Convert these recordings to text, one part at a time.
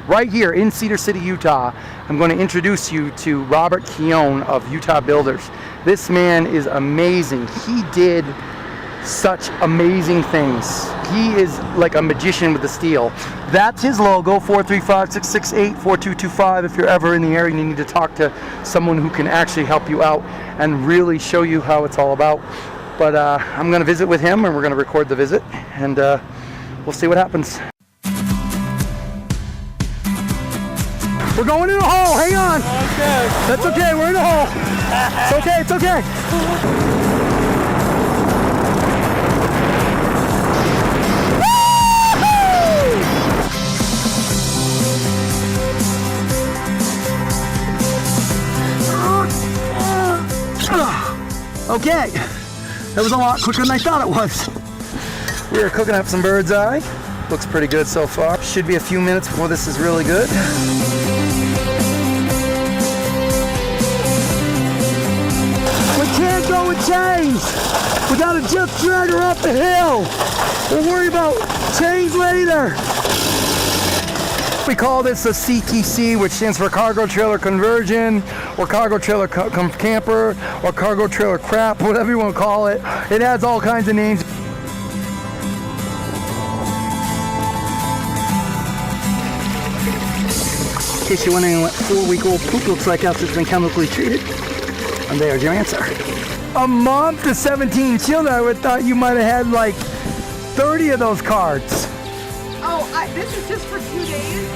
Right here in Cedar City, Utah, I'm going to introduce you to Robert Keown of Utah Builders. This man is amazing. He did such amazing things. He is like a magician with the steel. That's his logo, 435-668-4225. If you're ever in the area and you need to talk to someone who can actually help you out and really show you how it's all about. But I'm going to visit with him, and we're going to record the visit, and we'll see what happens. We're going in a hole. Hang on. Okay. That's okay. We're in a hole. It's okay. It's okay. Okay. That was a lot quicker than I thought it was. We are cooking up some bird's eye. Looks pretty good so far. Should be a few minutes before this is really good. We can't go with chains. We gotta just drag her up the hill. We'll worry about chains later. We call this a CTC, which stands for cargo trailer conversion, or cargo trailer camper, or cargo trailer crap, whatever you want to call it. It has all kinds of names. In case you're wondering what 4-week-old poop looks like after it's been chemically treated, and there's your answer. A mom to 17 children, I would have thought you might have had like 30 of those cards. Oh, this is just for 2 days?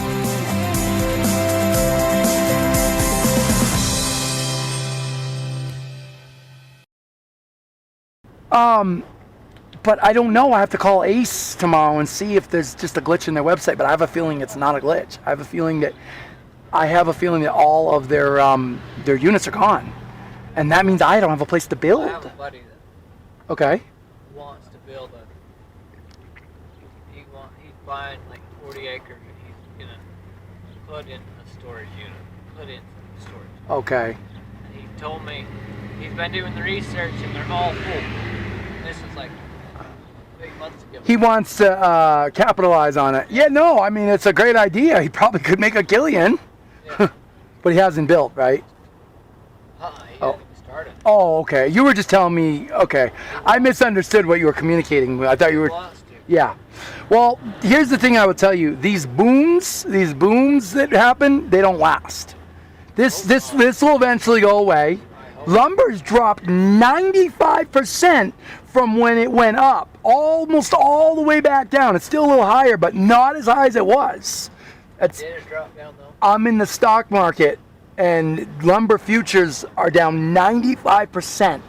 But I don't know. I have to call Ace tomorrow and see if there's just a glitch in their website, but I have a feeling it's not a glitch. I have a feeling that all of their units are gone. And that means I don't have a place to build. I have a buddy that wants to build he's buying like 40 acres and he's gonna put in a storage unit, put in some storage. Okay. And he told me he's been doing the research and they're all full. This is like 8 months ago. He wants to capitalize on it. Yeah, no, I mean, it's a great idea. He probably could make a killion. Yeah. But he hasn't built, right? He hasn't even started. Oh, okay. You were just telling me, okay. I misunderstood what you were communicating. I thought you were... Yeah. Well, here's the thing I would tell you. These booms that happen, they don't last. This will eventually go away. Lumber's dropped 95% from when it went up, almost all the way back down. It's still a little higher, but not as high as it was. Did it drop down though? I'm in the stock market, and lumber futures are down 95%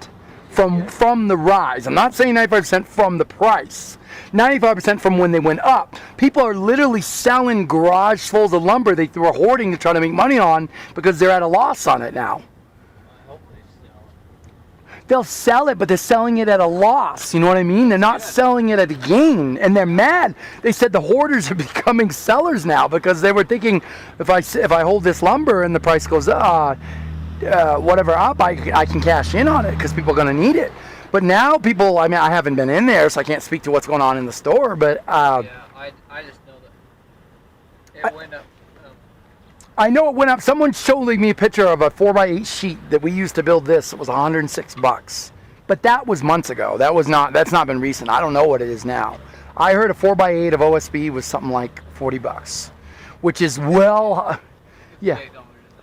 from the rise. I'm not saying 95% from the price. 95% from when they went up. People are literally selling garage fulls of lumber they were hoarding to try to make money on because they're at a loss on it now. They'll sell it, but they're selling it at a loss. You know what I mean? They're not selling it at a gain, and they're mad. They said the hoarders are becoming sellers now because they were thinking, if I hold this lumber and the price goes whatever up, I can cash in on it because people are going to need it. But now people, I mean, I haven't been in there, so I can't speak to what's going on in the store. But I just know that it went up. I know it went up. Someone showed me a picture of a 4x8 sheet that we used to build this. It was $106. But that was months ago. That's not been recent. I don't know what it is now. I heard a 4x8 of OSB was something like $40, which is yeah.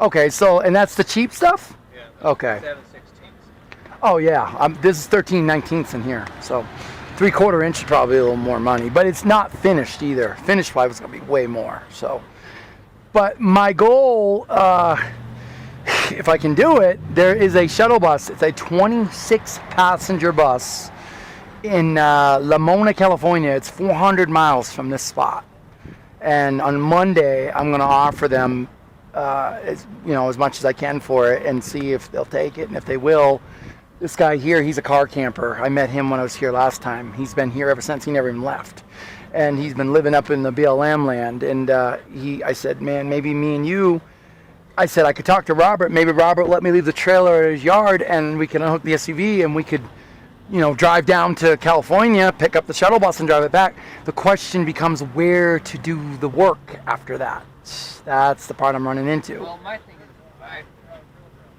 Okay, so, and that's the cheap stuff? Yeah. Okay. 7/16. Oh yeah, this is 13/19 in here. So 3/4 inch is probably a little more money, but it's not finished either. Finished plywood is gonna be way more, so. But my goal, if I can do it, there is a shuttle bus. It's a 26-passenger bus in Lamona, California. It's 400 miles from this spot. And on Monday, I'm going to offer them, as much as I can for it and see if they'll take it. And if they will, this guy here, he's a car camper. I met him when I was here last time. He's been here ever since. He never even left. And he's been living up in the BLM land. And I said, man, maybe me and you, I said I could talk to Robert. Maybe Robert let me leave the trailer at his yard and we can unhook the SUV and we could drive down to California, pick up the shuttle bus and drive it back. The question becomes where to do the work after that. That's the part I'm running into. Well, my thing is,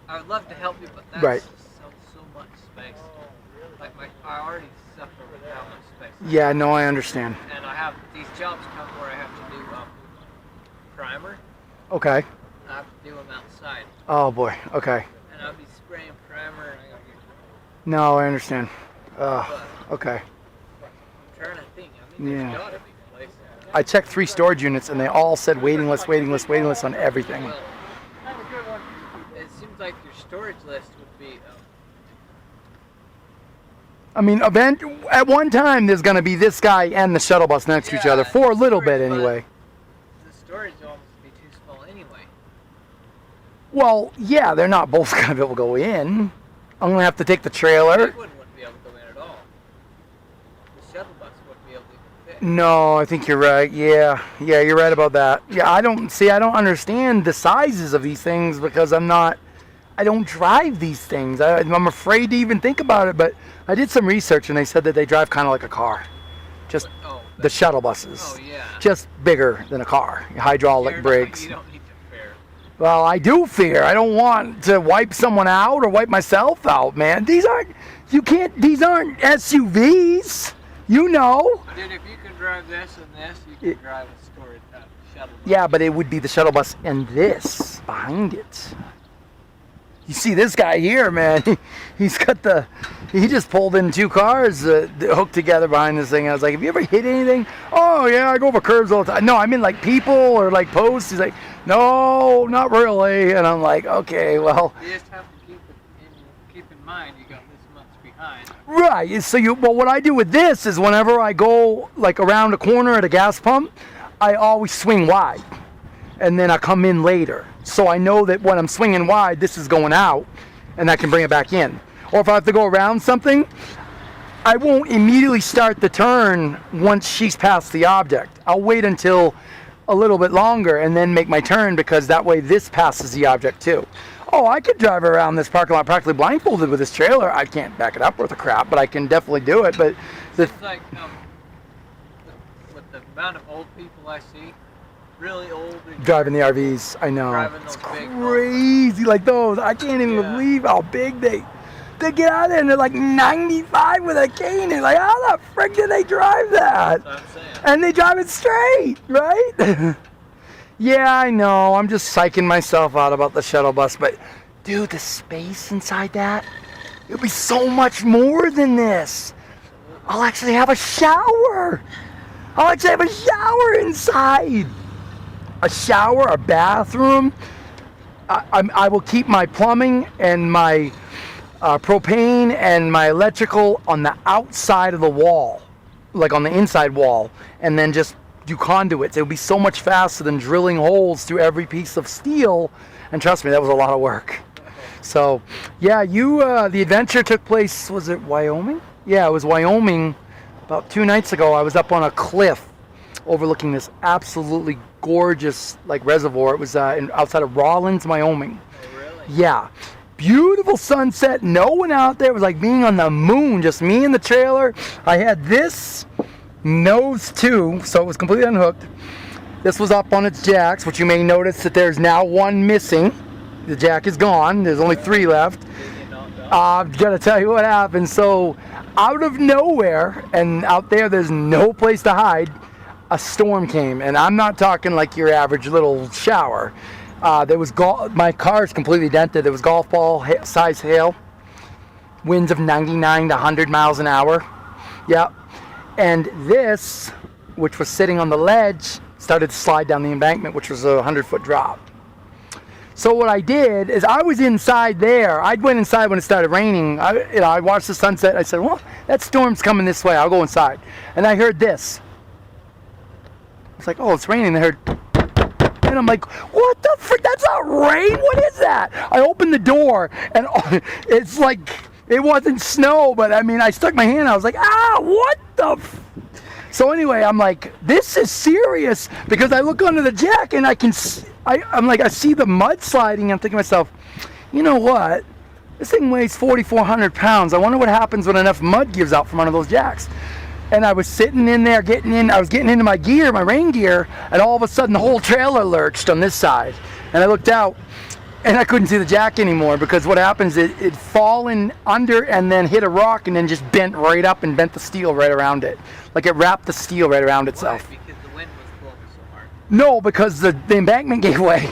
I would love to help you, but that's Right. so much space. Like I already suffer with how much space. Yeah, no, I understand. And I have these jobs come where I have to do primer. Okay. I have to do them outside. Oh boy. Okay. And I'll be spraying primer, and I gotta get. No, I understand. Okay. I'm trying to think. I mean, there's gotta be places. I checked 3 storage units and they all said waiting list on everything. Well, it seems like your storage list would be. I mean, at one time there's going to be this guy and the shuttle bus next to each other for a little bit anyway. The storage will almost be too small anyway. Well, yeah, they're not both going to be able to go in. I'm going to have to take the trailer. Big one wouldn't be able to go in at all. The shuttle bus wouldn't be able to fit. No, I think you're right. Yeah, you're right about that. Yeah, I don't understand the sizes of these things because I don't drive these things. I'm afraid to even think about it, but I did some research and they said that they drive kind of like a car. Just the shuttle buses. Oh, yeah. Just bigger than a car. Hydraulic brakes. You don't need to fear. Well, I do fear. I don't want to wipe someone out or wipe myself out, man. These aren't SUVs. You know. Dude, if you can drive this and this, you can drive a storage shuttle bus. Yeah, but it would be the shuttle bus and this behind it. You see this guy here, man. He just pulled in 2 cars hooked together behind this thing. I was like, have you ever hit anything? Oh, yeah, I go over curbs all the time. No, I mean like people or like posts. He's like, no, not really. And I'm like, okay, well. You just have to keep in mind you got this much behind. Right. So what I do with this is whenever I go like around a corner at a gas pump, I always swing wide. And then I come in later. So I know that when I'm swinging wide, this is going out, and I can bring it back in. Or if I have to go around something, I won't immediately start the turn once she's past the object. I'll wait until a little bit longer and then make my turn because that way this passes the object too. Oh, I could drive around this parking lot practically blindfolded with this trailer. I can't back it up worth a crap, but I can definitely do it. But it's like with the amount of old people I see, really old. Driving the RVs, I know. It's crazy, like those. I can't even believe how big they get out there and they're like 95 with a cane. And like, how the frick did they drive that? That's what I'm saying. And they drive it straight, right? Yeah, I know. I'm just psyching myself out about the shuttle bus, but dude, the space inside that, it'll be so much more than this. I'll actually have a shower. Inside. A shower, a bathroom. I will keep my plumbing and my propane and my electrical on the outside of the wall, like on the inside wall, and then just do conduits. It would be so much faster than drilling holes through every piece of steel. And trust me, that was a lot of work. So, yeah, the adventure took place, was it Wyoming? Yeah, it was Wyoming. About 2 nights ago, I was up on a cliff overlooking this absolutely gorgeous reservoir. It was outside of Rawlins, Wyoming. Oh, really? Yeah. Beautiful sunset, no one out there. It was like being on the moon, just me and the trailer. I had this nose too, so it was completely unhooked. This was up on its jacks, which you may notice that there's now 1 missing. The jack is gone. There's only 3 left. I've got to tell you what happened. So out of nowhere, and out there's no place to hide, a storm came, and I'm not talking like your average little shower. There was my car is completely dented. There was golf ball size hail, winds of 99 to 100 miles an hour. Yep. And this, which was sitting on the ledge, started to slide down the embankment, which was a 100-foot drop. So what I did is I was inside there. I went inside when it started raining. I watched the sunset. I said, well, that storm's coming this way. I'll go inside. And I heard this. It's like, oh, it's raining. I heard, and I'm like, what the frick? That's not rain. What is that? I opened the door, and it's like, it wasn't snow, but I mean, I stuck my hand out. I was like, what the So anyway, I'm like, this is serious, because I look under the jack, and I'm like, I see the mud sliding. I'm thinking to myself, you know what? This thing weighs 4,400 pounds. I wonder what happens when enough mud gives out from under those jacks. And I was sitting in there I was getting into my gear, my rain gear, and all of a sudden the whole trailer lurched on this side. And I looked out and I couldn't see the jack anymore, because what happens is it fallen under and then hit a rock and then just bent right up and bent the steel right around it. Like it wrapped the steel right around itself. Why? Because the wind was blowing so hard. No, because the embankment gave way.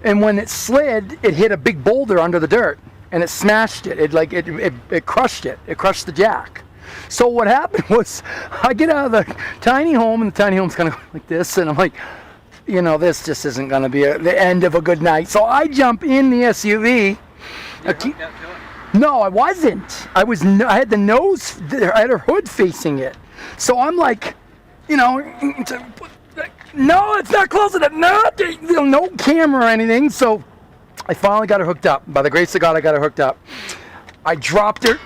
And when it slid, it hit a big boulder under the dirt and it smashed it. It crushed it. It crushed the jack. So what happened was, I get out of the tiny home, and the tiny home's kind of like this, and I'm like, you know, this just isn't going to be the end of a good night. So I jump in the SUV. No, I wasn't. I had the nose, I had her hood facing it. So I'm like, you know, no, it's not close enough. No camera or anything. So I finally got her hooked up. By the grace of God, I got her hooked up. I dropped her.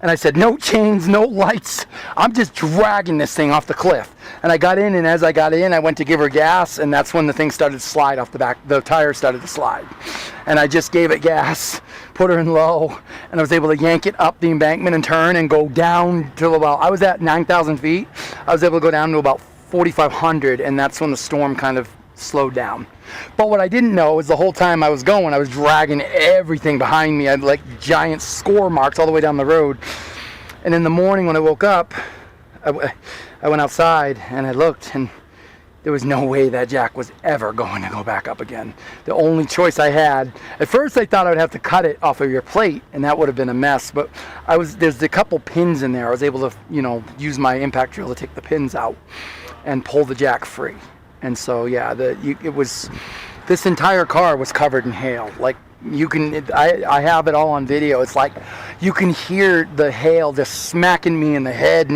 And I said, no chains, no lights. I'm just dragging this thing off the cliff. And I got in, and as I got in, I went to give her gas, and that's when the thing started to slide off the back. The tire started to slide. And I just gave it gas, put her in low, and I was able to yank it up the embankment and turn and go down to about, I was at 9,000 feet. I was able to go down to about 4,500, and that's when the storm kind of slowed down. But what I didn't know is the whole time I was going, I was dragging everything behind me. I had like giant score marks all the way down the road. And in the morning when I woke up, I went outside and I looked, and there was no way that jack was ever going to go back up again. The only choice I had, at first I thought I would have to cut it off of your plate, and that would have been a mess. But there's a couple pins in there. I was able to, you know, use my impact drill to take the pins out and pull the jack free. And so, yeah, this entire car was covered in hail. Like, I have it all on video. It's like you can hear the hail just smacking me in the head.